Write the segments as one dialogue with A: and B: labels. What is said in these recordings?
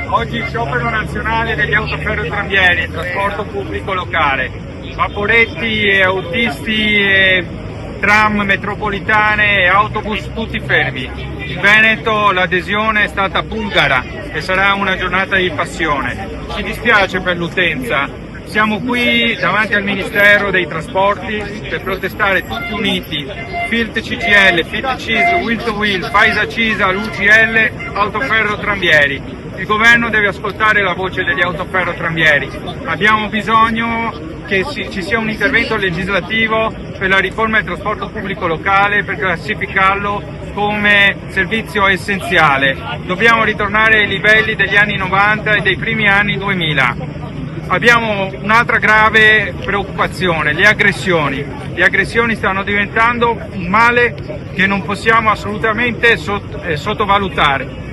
A: Oggi sciopero nazionale degli autoferrotramvieri e trasporto pubblico locale, vaporetti e autisti e tram metropolitane e autobus tutti fermi. In Veneto l'adesione è stata bulgara e sarà una giornata di passione. Ci dispiace per l'utenza, siamo qui davanti al Ministero dei Trasporti per protestare tutti uniti, FILT CGIL, FILT CISL, Will to Will, Faisa CISAL, UGL, autoferrotramvieri. Il governo deve ascoltare la voce degli autoferrotramvieri. Abbiamo bisogno che ci sia un intervento legislativo per la riforma del trasporto pubblico locale per classificarlo come servizio essenziale. Dobbiamo ritornare ai livelli degli anni 90 e dei primi anni 2000. Abbiamo un'altra grave preoccupazione, le aggressioni. Le aggressioni stanno diventando un male che non possiamo assolutamente sottovalutare.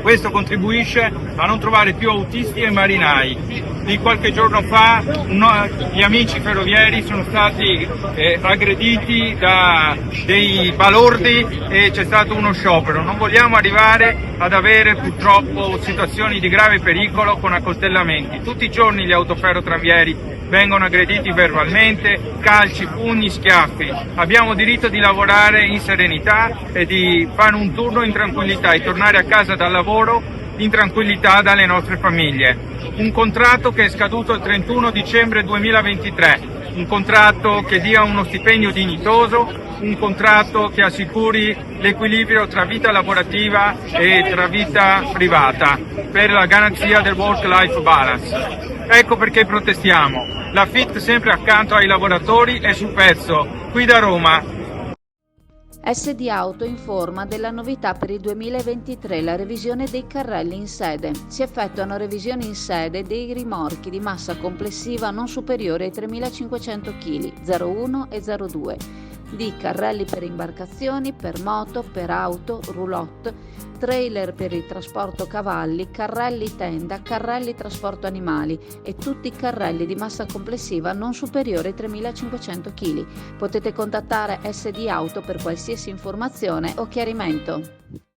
A: Questo contribuisce a non trovare più autisti e marinai. Di qualche giorno fa gli amici ferrovieri sono stati aggrediti da dei balordi e c'è stato uno sciopero. Non vogliamo arrivare ad avere purtroppo situazioni di grave pericolo con accoltellamenti. Tutti i giorni gli autoferrotramvieri vengono aggrediti verbalmente, calci, pugni, schiaffi. Abbiamo diritto di lavorare in serenità e di fare un turno in tranquillità e tornare a casa dal lavoro in tranquillità dalle nostre famiglie. Un contratto che è scaduto il 31 dicembre 2023, un contratto che dia uno stipendio dignitoso, un contratto che assicuri l'equilibrio tra vita lavorativa e tra vita privata per la garanzia del work-life balance. Ecco perché protestiamo. La FIT sempre accanto ai lavoratori è sul pezzo. Qui da Roma.
B: SD Auto informa della novità per il 2023, la revisione dei carrelli in sede. Si effettuano revisioni in sede dei rimorchi di massa complessiva non superiore ai 3.500 kg, 01 e 02, di carrelli per imbarcazioni, per moto, per auto, roulotte, trailer per il trasporto cavalli, carrelli tenda, carrelli trasporto animali e tutti i carrelli di massa complessiva non superiore ai 3.500 kg. Potete contattare SD Auto per qualsiasi informazione o chiarimento.